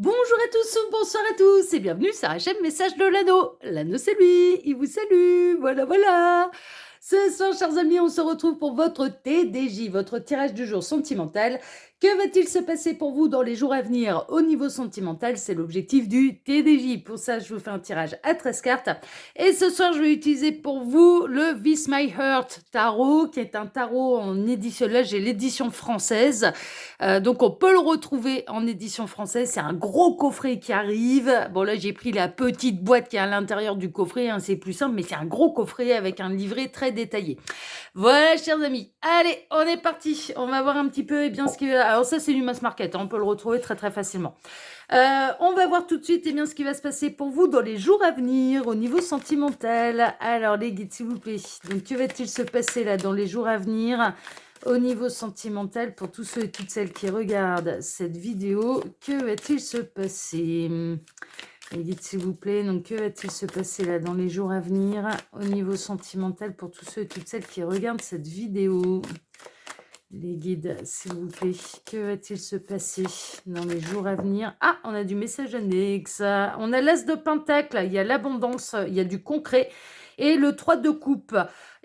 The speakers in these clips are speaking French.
Bonjour à tous ou bonsoir à tous et bienvenue sur HM Message de l'Anneau. L'Anneau c'est lui, il vous salue, voilà voilà. Ce soir chers amis, on se retrouve pour votre TDJ, votre tirage du jour sentimental. Que va-t-il se passer pour vous dans les jours à venir au niveau sentimental? C'est l'objectif du TDJ. Pour ça, je vous fais un tirage à 13 cartes. Et ce soir, je vais utiliser pour vous le This My Heart Tarot, qui est un tarot en édition. Là, j'ai l'édition française. Donc on peut le retrouver en édition française. C'est un gros coffret qui arrive. Bon là j'ai pris la petite boîte qui est à l'intérieur du coffret, hein, c'est plus simple, mais c'est un gros coffret avec un livret très détaillé. Voilà chers amis, allez on est parti. On va voir un petit peu ce qui va... Alors ça c'est du mass market, hein, on peut le retrouver très très facilement. On va voir tout de suite ce qui va se passer pour vous dans les jours à venir au niveau sentimental. Alors les guides s'il vous plaît, donc que va-t-il se passer là dans les jours à venir au niveau sentimental pour tous ceux et toutes celles qui regardent cette vidéo? Que va-t-il se passer? Les guides s'il vous plaît, donc que va-t-il se passer là dans les jours à venir au niveau sentimental pour tous ceux et toutes celles qui regardent cette vidéo? Les guides, s'il vous plaît, que va-t-il se passer dans les jours à venir? Ah, on a du message annexe. On a l'as de pentacle, il y a l'abondance, il y a du concret. Et le 3 de coupe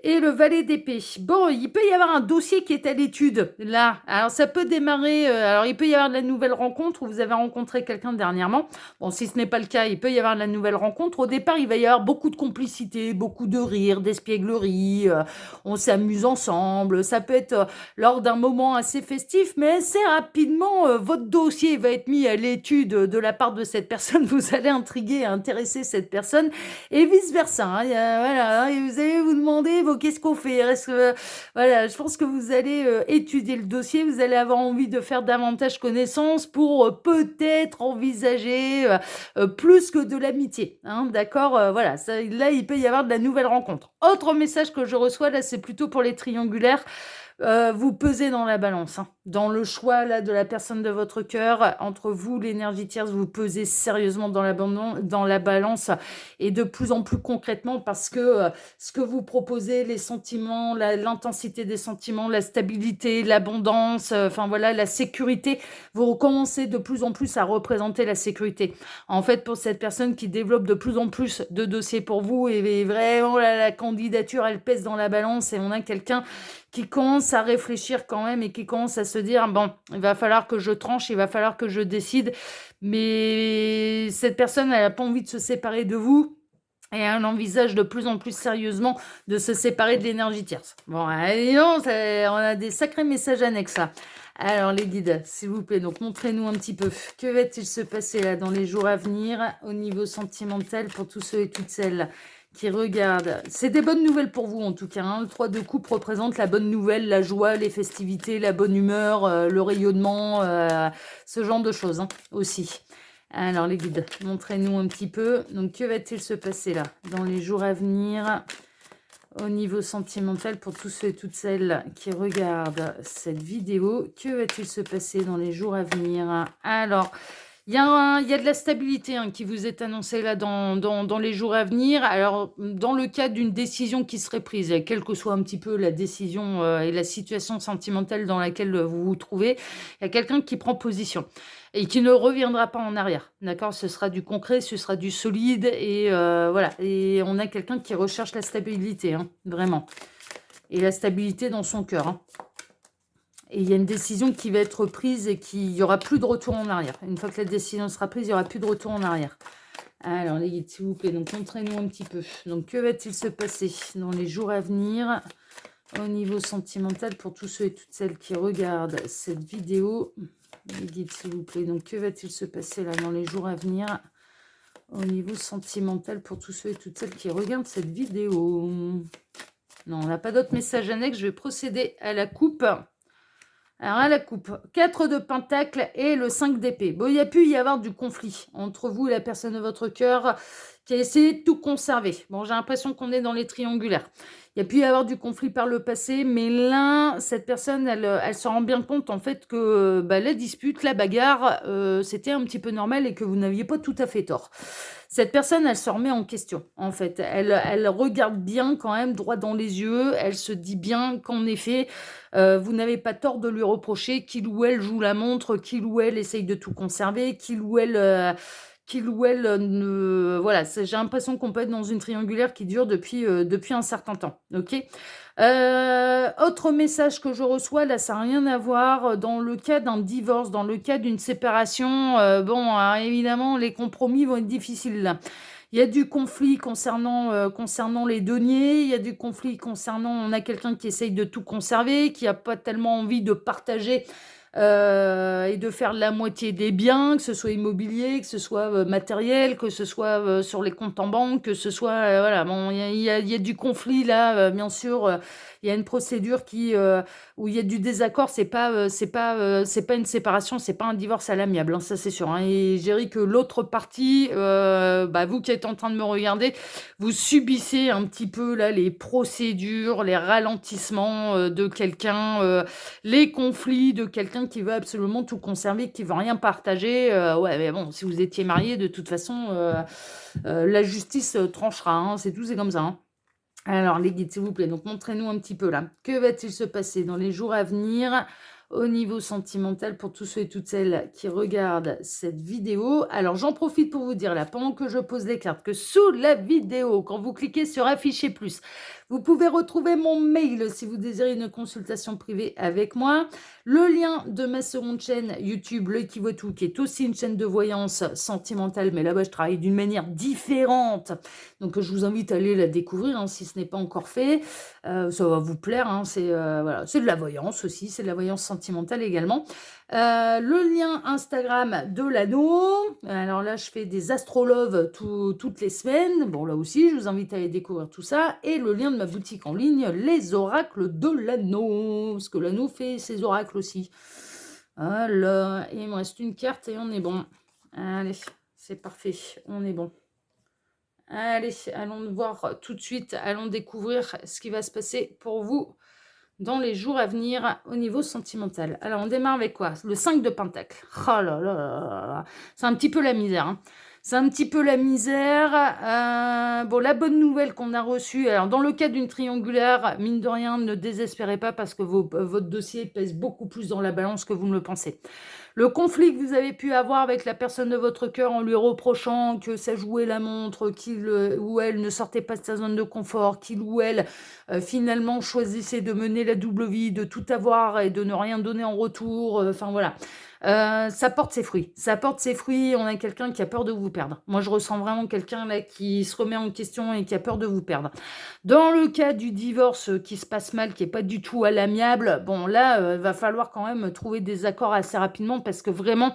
et le valet d'épée. Bon, il peut y avoir un dossier qui est à l'étude, là. Alors, ça peut démarrer... alors, il peut y avoir de la nouvelle rencontre où vous avez rencontré quelqu'un dernièrement. Bon, si ce n'est pas le cas, il peut y avoir de la nouvelle rencontre. Au départ, il va y avoir beaucoup de complicité, beaucoup de rire, d'espièglerie. On s'amuse ensemble. Ça peut être lors d'un moment assez festif, mais assez rapidement, votre dossier va être mis à l'étude de la part de cette personne. Vous allez intriguer, intéresser cette personne et vice-versa. Hein. Voilà, et vous allez vous demander, bon, qu'est-ce qu'on fait? Voilà, je pense que vous allez étudier le dossier, vous allez avoir envie de faire davantage connaissance pour peut-être envisager plus que de l'amitié. Hein, d'accord. Voilà, ça, là, il peut y avoir de la nouvelle rencontre. Autre message que je reçois, là, c'est plutôt pour les triangulaires. Vous pesez dans la balance, hein. Dans le choix là de la personne de votre cœur, entre vous, l'énergie tierce, vous pesez sérieusement dans la balance et de plus en plus concrètement parce que ce que vous proposez, les sentiments, l'intensité des sentiments, la stabilité, l'abondance, enfin voilà, la sécurité, vous recommencez de plus en plus à représenter la sécurité. En fait, pour cette personne qui développe de plus en plus de dossiers pour vous et vraiment la candidature, elle pèse dans la balance et on a quelqu'un qui commence à réfléchir quand même et qui commence à se dire, bon, il va falloir que je tranche, il va falloir que je décide. Mais cette personne, elle n'a pas envie de se séparer de vous. Et elle envisage de plus en plus sérieusement de se séparer de l'énergie tierce. Bon, allez, non, on a des sacrés messages annexes là. Alors les guides, s'il vous plaît, donc montrez-nous un petit peu. Que va-t-il se passer là dans les jours à venir au niveau sentimental pour tous ceux et toutes celles qui regardent? C'est des bonnes nouvelles pour vous en tout cas. Hein. Le 3 de coupe représente la bonne nouvelle, la joie, les festivités, la bonne humeur, le rayonnement, ce genre de choses hein, aussi. Alors les guides, montrez-nous un petit peu. Donc que va-t-il se passer là dans les jours à venir au niveau sentimental pour tous ceux et toutes celles qui regardent cette vidéo? Que va-t-il se passer dans les jours à venir? Alors, il y a de la stabilité hein, qui vous est annoncée là dans les jours à venir. Alors, dans le cadre d'une décision qui serait prise, quelle que soit un petit peu la décision et la situation sentimentale dans laquelle vous vous trouvez, il y a quelqu'un qui prend position et qui ne reviendra pas en arrière. D'accord? Ce sera du concret, ce sera du solide et voilà. Et on a quelqu'un qui recherche la stabilité, hein, vraiment. Et la stabilité dans son cœur. Hein. Et il y a une décision qui va être prise et qu'il n'y aura plus de retour en arrière. Une fois que la décision sera prise, il n'y aura plus de retour en arrière. Alors, les guides, s'il vous plaît, donc montrez-nous un petit peu. Donc, que va-t-il se passer dans les jours à venir au niveau sentimental pour tous ceux et toutes celles qui regardent cette vidéo? Les guides, s'il vous plaît. Donc, que va-t-il se passer là dans les jours à venir au niveau sentimental pour tous ceux et toutes celles qui regardent cette vidéo? Non, on n'a pas d'autres messages annexes. Je vais procéder à la coupe. Alors, à la coupe, 4 de pentacle et le 5 d'épée. Bon, il y a pu y avoir du conflit entre vous et la personne de votre cœur. qui a essayé de tout conserver. Bon, j'ai l'impression qu'on est dans les triangulaires. Il y a pu y avoir du conflit par le passé, mais là, cette personne, elle se rend bien compte en fait que bah, la dispute, la bagarre, c'était un petit peu normal et que vous n'aviez pas tout à fait tort. Cette personne, elle se remet en question, en fait. Elle regarde bien quand même droit dans les yeux. Elle se dit bien qu'en effet, vous n'avez pas tort de lui reprocher qu'il ou elle joue la montre, qu'il ou elle essaye de tout conserver, qu'il ou elle voilà, j'ai l'impression qu'on peut être dans une triangulaire qui dure depuis un certain temps. Ok. Autre message que je reçois, là, ça n'a rien à voir. Dans le cas d'un divorce, dans le cas d'une séparation, bon, alors, évidemment, les compromis vont être difficiles là. Il y a du conflit concernant les deniers, il y a du conflit concernant, on a quelqu'un qui essaye de tout conserver, qui n'a pas tellement envie de partager et de faire la moitié des biens, que ce soit immobilier, que ce soit matériel, que ce soit sur les comptes en banque, que ce soit voilà, bon, il y a du conflit là, bien sûr. Il y a une procédure où il y a du désaccord. C'est pas une séparation, c'est pas un divorce à l'amiable, hein, ça c'est sûr. Hein. Et je dirais que l'autre partie, bah, vous qui êtes en train de me regarder, vous subissez un petit peu là les procédures, les ralentissements de quelqu'un. Les conflits de quelqu'un qui veut absolument tout conserver, qui veut rien partager. Ouais, mais bon, si vous étiez marié, de toute façon, la justice tranchera. Hein, c'est tout, c'est comme ça. Hein. Alors, les guides, s'il vous plaît, donc montrez-nous un petit peu là. Que va-t-il se passer dans les jours à venir au niveau sentimental pour tous ceux et toutes celles qui regardent cette vidéo? Alors, j'en profite pour vous dire là, pendant que je pose les cartes, que sous la vidéo, quand vous cliquez sur afficher plus, vous pouvez retrouver mon mail si vous désirez une consultation privée avec moi. Le lien de ma seconde chaîne YouTube, Le Qui Voit Tout, qui est aussi une chaîne de voyance sentimentale, mais là-bas, je travaille d'une manière différente. Donc, je vous invite à aller la découvrir hein, si ce n'est pas encore fait. Ça va vous plaire. Hein, voilà, c'est de la voyance aussi, c'est de la voyance sentimentale également. Le lien Instagram de l'anneau. Alors là, je fais des astrologues toutes les semaines. Bon, là aussi, je vous invite à aller découvrir tout ça. Et le lien de ma boutique en ligne, les oracles de l'anneau. Parce que l'anneau fait ses oracles aussi. Voilà. Et il me reste une carte et on est bon. Allez, c'est parfait. On est bon. Allez, allons voir tout de suite. Allons découvrir ce qui va se passer pour vous dans les jours à venir au niveau sentimental. Alors, on démarre avec quoi? Le 5 de Pentacle. Oh là là là là. C'est un petit peu la misère. Hein. C'est un petit peu la misère. Bon, la bonne nouvelle qu'on a reçue, alors dans le cas d'une triangulaire, mine de rien, ne désespérez pas parce que votre dossier pèse beaucoup plus dans la balance que vous ne le pensez. Le conflit que vous avez pu avoir avec la personne de votre cœur en lui reprochant que ça jouait la montre, qu'il ou elle ne sortait pas de sa zone de confort, qu'il ou elle finalement choisissait de mener la double vie, de tout avoir et de ne rien donner en retour. Enfin voilà. Ça porte ses fruits. Ça porte ses fruits. On a quelqu'un qui a peur de vous perdre. Moi, je ressens vraiment quelqu'un là qui se remet en question et qui a peur de vous perdre. Dans le cas du divorce qui se passe mal, qui n'est pas du tout à l'amiable, bon là, va falloir quand même trouver des accords assez rapidement parce que vraiment,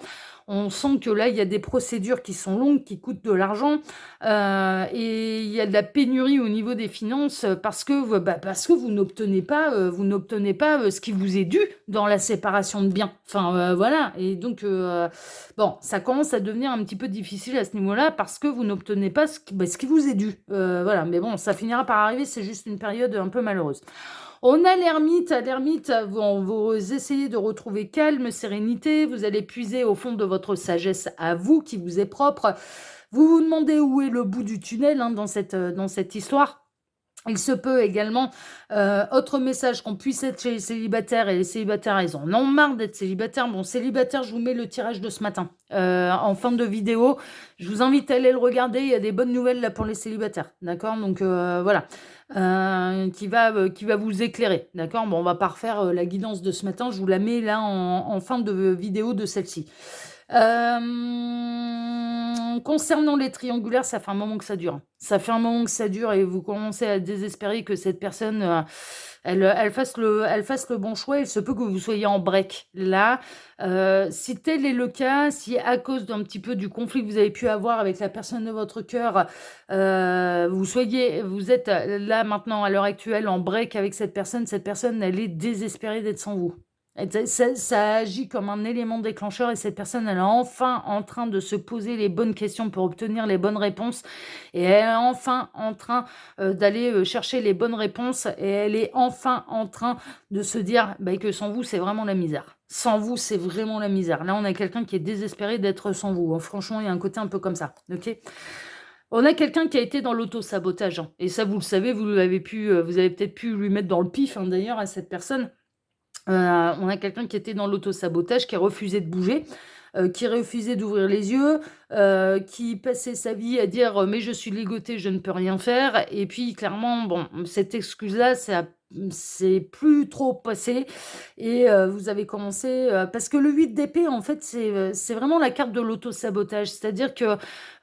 on sent que là, il y a des procédures qui sont longues, qui coûtent de l'argent et il y a de la pénurie au niveau des finances parce que vous n'obtenez pas, ce qui vous est dû dans la séparation de biens. Enfin, voilà. Et donc, bon, ça commence à devenir un petit peu difficile à ce niveau-là parce que vous n'obtenez pas ce qui vous est dû. Voilà. Mais bon, ça finira par arriver. C'est juste une période un peu malheureuse. On a l'ermite. L'ermite, vous essayez de retrouver calme, sérénité. Vous allez puiser au fond de votre sagesse à vous, qui vous est propre. Vous vous demandez où est le bout du tunnel hein, dans cette histoire. Il se peut également, autre message, qu'on puisse être chez les célibataires, et les célibataires, ils en ont marre d'être célibataires. Bon, célibataire, je vous mets le tirage de ce matin en fin de vidéo. Je vous invite à aller le regarder, il y a des bonnes nouvelles là pour les célibataires, d'accord? Donc voilà, qui va vous éclairer, d'accord? Bon, on va pas refaire la guidance de ce matin, je vous la mets là en fin de vidéo de celle-ci. Concernant les triangulaires, ça fait un moment que ça dure. Ça fait un moment que ça dure et vous commencez à désespérer que cette personne, elle fasse le bon choix. Il se peut que vous soyez en break là. Si tel est le cas, si à cause d'un petit peu du conflit que vous avez pu avoir avec la personne de votre cœur, vous êtes là maintenant à l'heure actuelle en break avec cette personne, elle est désespérée d'être sans vous. Et ça agit comme un élément déclencheur et cette personne, elle est enfin en train de se poser les bonnes questions pour obtenir les bonnes réponses et elle est enfin en train, d'aller, chercher les bonnes réponses et elle est enfin en train de se dire, bah, que sans vous, c'est vraiment la misère. Sans vous, c'est vraiment la misère. Là, on a quelqu'un qui est désespéré d'être sans vous, hein. Franchement, il y a un côté un peu comme ça, OK? On a quelqu'un qui a été dans l'auto-sabotage, hein, et ça, vous le savez, vous avez peut-être pu lui mettre dans le pif, hein, d'ailleurs, à cette personne. On a quelqu'un qui était dans l'auto-sabotage, qui refusait de bouger, qui refusait d'ouvrir les yeux, qui passait sa vie à dire, «Mais je suis ligoté, je ne peux rien faire» et puis clairement, bon, cette excuse-là, c'est plus trop passé et vous avez commencé, parce que le 8 d'épée, en fait, c'est vraiment la carte de l'auto-sabotage. C'est-à-dire que,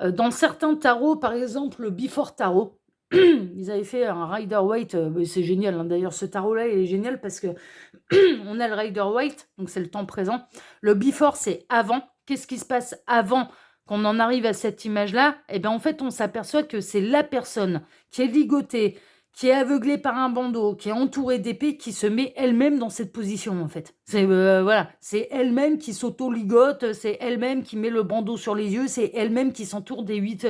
dans certains tarots, par exemple, le Before Tarot, ils avaient fait un Rider-Waite, c'est génial, hein, d'ailleurs ce tarot-là, il est génial parce que on a le Rider-Waite, donc c'est le temps présent. Le before, c'est avant. Qu'est-ce qui se passe avant qu'on en arrive à cette image-là? Eh bien, en fait, on s'aperçoit que c'est la personne qui est ligotée, qui est aveuglée par un bandeau, qui est entourée d'épées, qui se met elle-même dans cette position, en fait. C'est voilà, c'est elle-même qui s'auto-ligote, c'est elle-même qui met le bandeau sur les yeux, c'est elle-même qui s'entoure des huit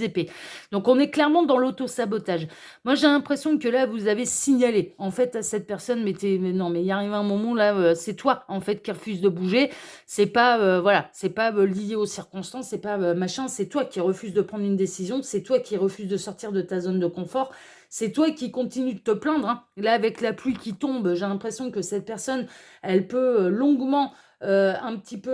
épées. Donc, on est clairement dans l'auto-sabotage. Moi, j'ai l'impression que là, vous avez signalé, en fait, à cette personne, mais non, mais il arrive un moment là, c'est toi, en fait, qui refuse de bouger. C'est pas, voilà, c'est pas lié aux circonstances, c'est pas machin, c'est toi qui refuse de prendre une décision, c'est toi qui refuse de sortir de ta zone de confort, c'est toi qui continue de te plaindre, hein. Là, avec la pluie qui tombe, j'ai l'impression que cette personne, elle peut longuement un petit peu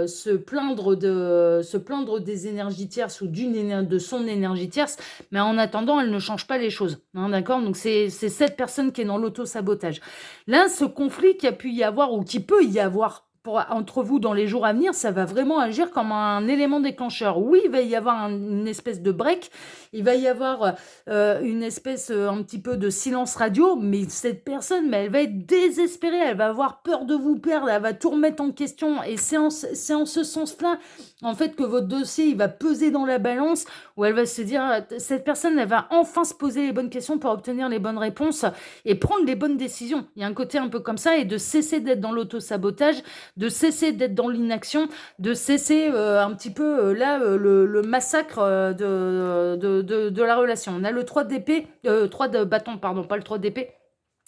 se plaindre des énergies tierces ou de son énergie tierce, mais en attendant, elle ne change pas les choses, hein, d'accord? Donc c'est cette personne qui est dans l'auto-sabotage. Là, ce conflit qu'il y a pu y avoir ou qui peut y avoir entre vous dans les jours à venir, ça va vraiment agir comme un élément déclencheur. Oui, il va y avoir une espèce de break, il va y avoir une espèce un petit peu de silence radio, mais cette personne, mais elle va être désespérée, elle va avoir peur de vous perdre, elle va tout remettre en question, et c'est en ce sens-là, en fait, que votre dossier, il va peser dans la balance, où elle va se dire, cette personne, elle va enfin se poser les bonnes questions pour obtenir les bonnes réponses et prendre les bonnes décisions. Il y a un côté un peu comme ça, et de cesser d'être dans l'auto-sabotage, de cesser d'être dans l'inaction, de cesser un petit peu le massacre de la relation. On a le 3 d'épée, 3 de bâton, pardon, pas le 3 d'épée.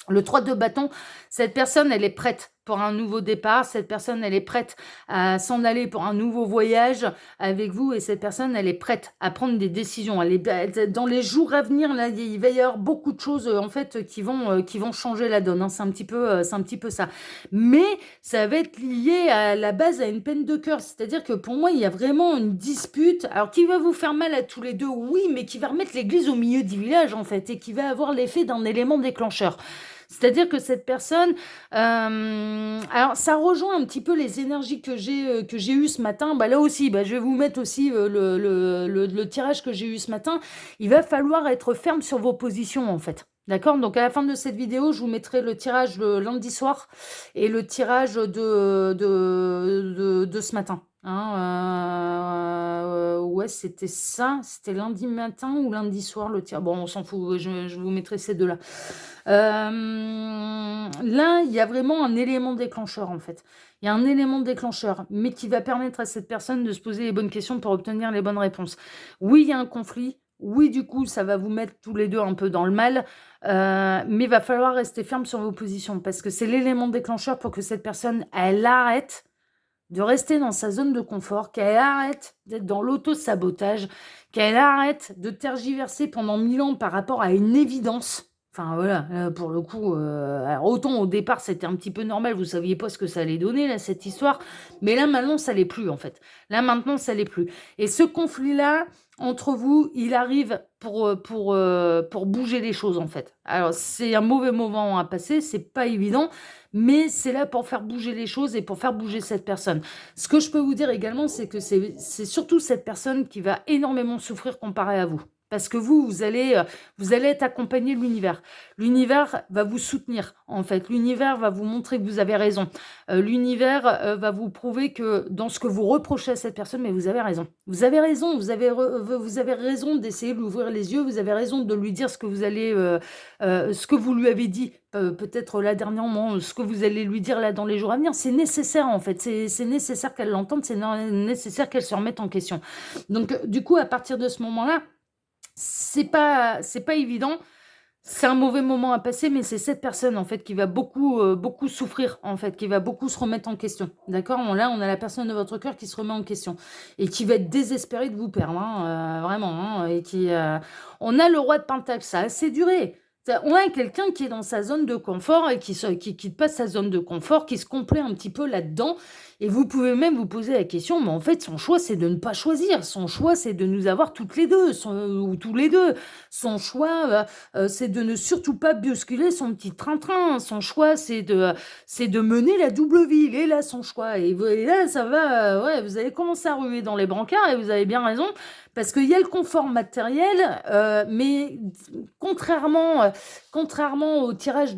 Le 3 de bâton, cette personne, elle est prête pour un nouveau départ. Cette personne, elle est prête à s'en aller pour un nouveau voyage avec vous. Et cette personne, elle est prête à prendre des décisions. Dans les jours à venir, là, il va y avoir beaucoup de choses, en fait, qui vont changer la donne, hein. C'est un petit peu ça. Mais ça va être lié à la base à une peine de cœur. C'est-à-dire que pour moi, il y a vraiment une dispute. Alors, qui va vous faire mal à tous les deux? Oui, mais qui va remettre l'église au milieu du village, en fait, et qui va avoir l'effet d'un élément déclencheur. C'est-à-dire que cette personne, alors ça rejoint un petit peu les énergies que j'ai eues ce matin. Bah, là aussi, bah, je vais vous mettre aussi le tirage que j'ai eu ce matin. Il va falloir être ferme sur vos positions, en fait. D'accord? Donc à la fin de cette vidéo, je vous mettrai le tirage de lundi soir et le tirage de ce matin. Hein, ouais, c'était ça. C'était lundi matin ou lundi soir le tirage. Bon, on s'en fout. Je vous mettrai ces deux-là. Là, il y a vraiment un élément déclencheur, en fait. Il y a un élément déclencheur, mais qui va permettre à cette personne de se poser les bonnes questions pour obtenir les bonnes réponses. Oui, il y a un conflit. Oui, du coup, ça va vous mettre tous les deux un peu dans le mal, mais il va falloir rester ferme sur vos positions parce que c'est l'élément déclencheur pour que cette personne, elle arrête de rester dans sa zone de confort, qu'elle arrête d'être dans l'auto-sabotage, qu'elle arrête de tergiverser pendant 1000 ans par rapport à une évidence. Enfin voilà, pour le coup, alors autant au départ c'était un petit peu normal, vous saviez pas ce que ça allait donner là, cette histoire, mais là maintenant ça l'est plus en fait. Là maintenant ça l'est plus. Et ce conflit-là, entre vous, il arrive pour bouger les choses en fait. Alors c'est un mauvais moment à passer, c'est pas évident, mais c'est là pour faire bouger les choses et pour faire bouger cette personne. Ce que je peux vous dire également, c'est que c'est surtout cette personne qui va énormément souffrir comparé à vous. parce que vous allez être accompagné de l'univers. L'univers va vous soutenir, en fait. L'univers va vous montrer que vous avez raison. L'univers va vous prouver que dans ce que vous reprochez à cette personne, mais vous avez raison. Vous avez raison, vous avez raison d'essayer de lui ouvrir les yeux, vous avez raison de lui dire ce que vous lui avez dit, peut-être là dernièrement, ce que vous allez lui dire là dans les jours à venir. C'est nécessaire, en fait. C'est nécessaire qu'elle l'entende, c'est nécessaire qu'elle se remette en question. Donc, du coup, à partir de ce moment-là, c'est pas évident. C'est un mauvais moment à passer, mais c'est cette personne, en fait, qui va beaucoup souffrir, en fait, qui va beaucoup se remettre en question. D'accord? Là, on a la personne de votre cœur qui se remet en question et qui va être désespérée de vous perdre, hein, vraiment, hein, et on a le roi de Pentacle, ça a assez duré. On a quelqu'un qui est dans sa zone de confort et qui quitte pas sa zone de confort, qui se complaît un petit peu là-dedans. Et vous pouvez même vous poser la question, mais en fait, son choix, c'est de ne pas choisir. Son choix, c'est de nous avoir toutes les deux, ou tous les deux. Son choix, c'est de ne surtout pas bousculer son petit train-train. Son choix, c'est de mener la double vie. Il est là, son choix. Et là, ça va, ouais, vous allez commencer à ruer dans les brancards, et vous avez bien raison, parce qu'il y a le confort matériel, mais contrairement au tirage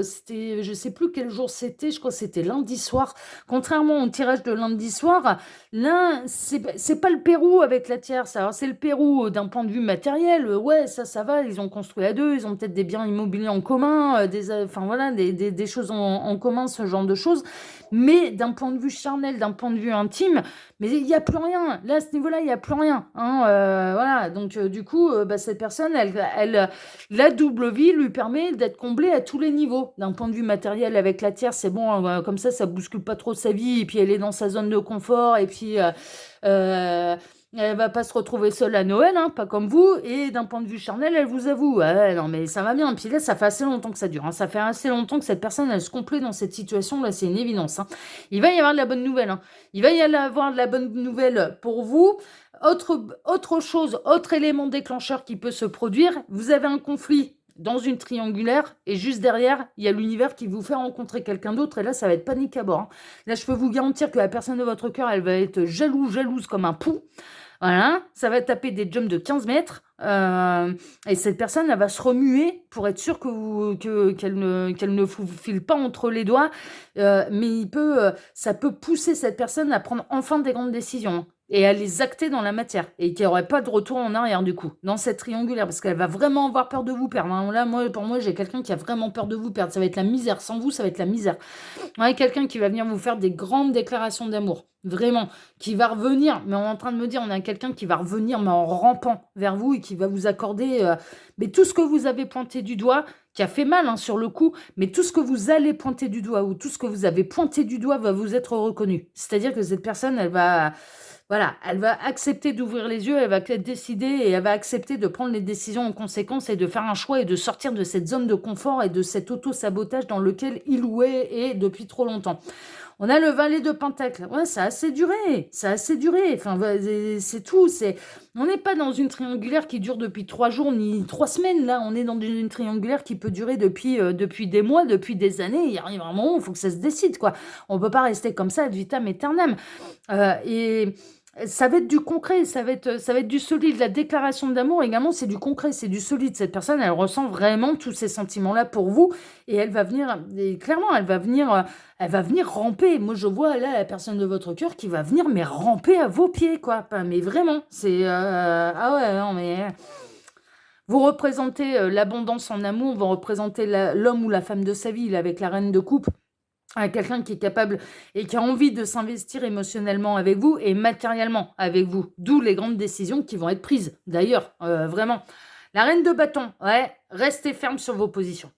c'était, je sais plus quel jour c'était, je crois que c'était lundi soir. Contrairement au tirage de lundi soir, là, c'est pas le Pérou avec la tierce. Alors, c'est le Pérou d'un point de vue matériel. Ouais, ça va. Ils ont construit à deux. Ils ont peut-être des biens immobiliers en commun, enfin voilà, des choses en commun, ce genre de choses. Mais d'un point de vue charnel, d'un point de vue intime, mais il n'y a plus rien. Là, à ce niveau-là, il n'y a plus rien, hein, voilà. Donc, du coup, cette personne, la double vie lui permet d'être comblée à tous les niveaux. D'un point de vue matériel, avec la tierce, c'est bon, comme ça bouscule pas trop sa vie, et puis elle est dans sa zone de confort, et puis elle va pas se retrouver seule à Noël, hein, pas comme vous. Et d'un point de vue charnel, elle vous avoue, ouais, non mais ça va bien. Et puis là, ça fait assez longtemps que ça dure, hein. Ça fait assez longtemps que cette personne, elle se complaît dans cette situation. Là, c'est une évidence, hein. Il va y avoir de la bonne nouvelle, hein. Il va y avoir de la bonne nouvelle pour vous. Autre chose, autre élément déclencheur qui peut se produire, vous avez un conflit dans une triangulaire, et juste derrière, il y a l'univers qui vous fait rencontrer quelqu'un d'autre, et là, ça va être panique à bord, hein. Là, je peux vous garantir que la personne de votre cœur, elle va être jalouse comme un pou. Voilà, ça va taper des jumps de 15 mètres, et cette personne, elle va se remuer pour être sûre qu'elle ne vous file pas entre les doigts, mais ça peut pousser cette personne à prendre enfin des grandes décisions, hein, et à les acter dans la matière, et qu'il n'y aurait pas de retour en arrière du coup, dans cette triangulaire, parce qu'elle va vraiment avoir peur de vous perdre, hein. Là, pour moi, j'ai quelqu'un qui a vraiment peur de vous perdre, ça va être la misère, sans vous, ça va être la misère. Ouais, quelqu'un qui va venir vous faire des grandes déclarations d'amour, vraiment, qui va revenir, mais on est en train de me dire, on a quelqu'un qui va revenir, mais en rampant vers vous, et qui va vous accorder mais tout ce que vous avez pointé du doigt, qui a fait mal, hein, sur le coup, mais tout ce que vous allez pointer du doigt, ou tout ce que vous avez pointé du doigt va vous être reconnu. C'est-à-dire que cette personne, voilà, elle va accepter d'ouvrir les yeux, elle va décider, et elle va accepter de prendre les décisions en conséquence, et de faire un choix, et de sortir de cette zone de confort et de cet auto-sabotage dans lequel il ou elle est depuis trop longtemps. On a le valet de Pentacle. Ouais, ça a assez duré. Ça a assez duré. Enfin, c'est tout. On n'est pas dans une triangulaire qui dure depuis 3 jours ni 3 semaines. Là, on est dans une triangulaire qui peut durer depuis des mois, depuis des années. Il arrive un moment où il faut que ça se décide, quoi. On ne peut pas rester comme ça ad vitam aeternam. Et ça va être du concret, ça va être du solide. La déclaration d'amour également, c'est du concret, c'est du solide. Cette personne, elle ressent vraiment tous ces sentiments-là pour vous, et elle va venir, et clairement, elle va venir ramper. Moi, je vois là la personne de votre cœur qui va venir, mais ramper à vos pieds, quoi. Mais vraiment, c'est ah ouais, non mais. Vous représentez l'abondance en amour, vous représentez l'homme ou la femme de sa vie, là, avec la reine de coupe, à quelqu'un qui est capable et qui a envie de s'investir émotionnellement avec vous et matériellement avec vous. D'où les grandes décisions qui vont être prises. D'ailleurs, vraiment. La reine de bâton, ouais, restez ferme sur vos positions.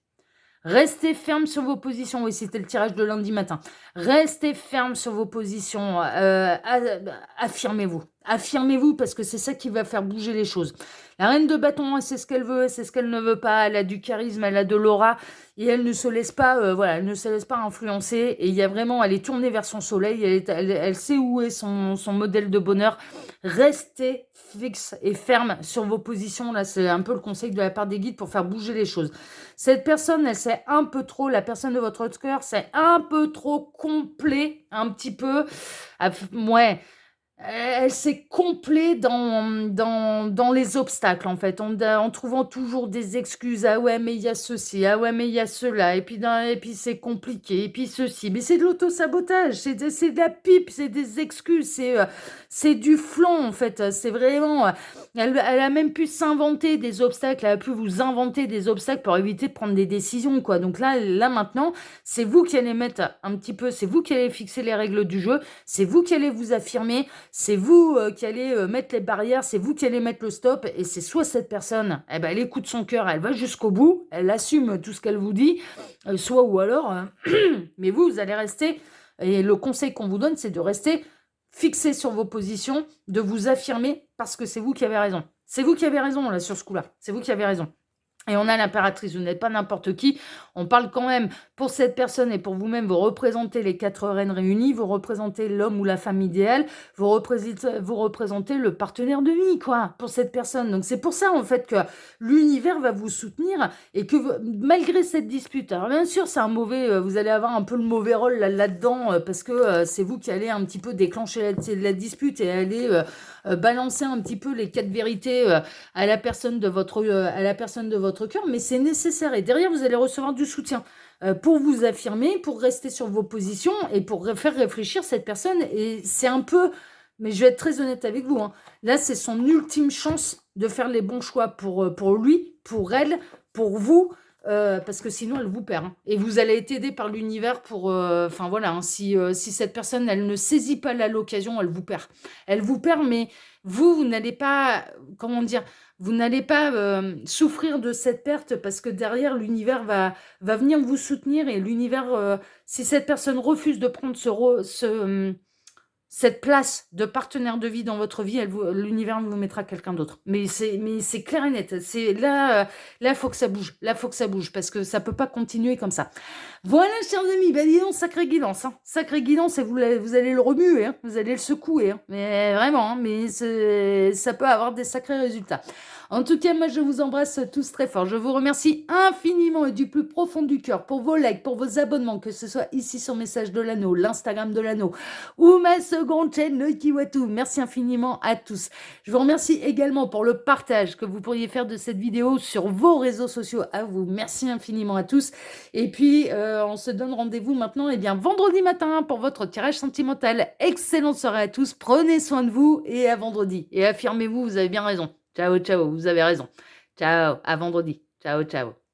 Restez ferme sur vos positions. Oui, c'était le tirage de lundi matin. Restez ferme sur vos positions. Affirmez-vous. Affirmez-vous, parce que c'est ça qui va faire bouger les choses. La reine de bâton, elle sait ce qu'elle veut, elle sait ce qu'elle ne veut pas. Elle a du charisme, elle a de l'aura, et elle ne se laisse pas, elle ne se laisse pas influencer. Et il y a vraiment, elle est tournée vers son soleil. Elle sait où est son modèle de bonheur. Restez fixe et ferme sur vos positions. Là, c'est un peu le conseil de la part des guides pour faire bouger les choses. Cette personne, elle sait un peu trop, la personne de votre cœur, c'est un peu trop complet, un petit peu. Ouais. Elle s'est comblée dans les obstacles, en fait, en trouvant toujours des excuses. «Ah ouais, mais il y a ceci, ah ouais, mais il y a cela et puis c'est compliqué et puis ceci». Mais c'est de l'auto-sabotage, c'est de la pipe, c'est des excuses, c'est du flan, en fait, c'est vraiment, elle a même pu s'inventer des obstacles, elle a pu vous inventer des obstacles pour éviter de prendre des décisions, quoi. Donc là, maintenant, c'est vous qui allez mettre un petit peu, c'est vous qui allez fixer les règles du jeu, c'est vous qui allez vous affirmer, c'est vous qui allez mettre les barrières, c'est vous qui allez mettre le stop, et c'est soit cette personne, eh ben, elle écoute son cœur, elle va jusqu'au bout, elle assume tout ce qu'elle vous dit, soit ou alors, mais vous allez rester, et le conseil qu'on vous donne, c'est de rester fixé sur vos positions, de vous affirmer, parce que c'est vous qui avez raison. C'est vous qui avez raison, là, sur ce coup-là. C'est vous qui avez raison. Et on a l'impératrice, vous n'êtes pas n'importe qui. On parle quand même, pour cette personne et pour vous-même, vous représentez les 4 reines réunies, vous représentez l'homme ou la femme idéale, vous représentez le partenaire de vie, quoi, pour cette personne. Donc c'est pour ça, en fait, que l'univers va vous soutenir et que malgré cette dispute, alors bien sûr, c'est un mauvais, vous allez avoir un peu le mauvais rôle là-dedans, parce que c'est vous qui allez un petit peu déclencher la dispute et aller balancer un petit peu les 4 vérités à la personne de votre cœur, mais c'est nécessaire. Et derrière, vous allez recevoir du soutien pour vous affirmer, pour rester sur vos positions et pour faire réfléchir cette personne. Et c'est un peu, mais je vais être très honnête avec vous, hein, là, c'est son ultime chance de faire les bons choix pour lui, pour elle, pour vous. Parce que sinon elle vous perd, hein. Et vous allez être aidé par l'univers pour, enfin voilà, hein, si cette personne elle ne saisit pas l'occasion, elle vous perd, mais vous n'allez pas, comment dire, vous n'allez pas souffrir de cette perte, parce que derrière, l'univers va venir vous soutenir, et l'univers, si cette personne refuse de prendre cette place de partenaire de vie dans votre vie, l'univers vous mettra quelqu'un d'autre. Mais c'est clair et net. C'est là, là, faut que ça bouge. Là, faut que ça bouge, parce que ça peut pas continuer comme ça. Voilà, chers amis, bah dis donc, sacrée guidance, hein. Sacrée guidance, et vous allez le remuer, hein. Vous allez le secouer, hein. Mais vraiment, hein, mais ça peut avoir des sacrés résultats. En tout cas, moi, je vous embrasse tous très fort. Je vous remercie infiniment et du plus profond du cœur pour vos likes, pour vos abonnements, que ce soit ici sur Message de l'Anneau, l'Instagram de l'Anneau ou ma seconde chaîne, le Kiwatu. Merci infiniment à tous. Je vous remercie également pour le partage que vous pourriez faire de cette vidéo sur vos réseaux sociaux à vous. Merci infiniment à tous. Et puis, on se donne rendez-vous maintenant, eh bien, vendredi matin pour votre tirage sentimental. Excellente soirée à tous. Prenez soin de vous et à vendredi. Et affirmez-vous, vous avez bien raison. Ciao, ciao, vous avez raison. Ciao, à vendredi. Ciao, ciao.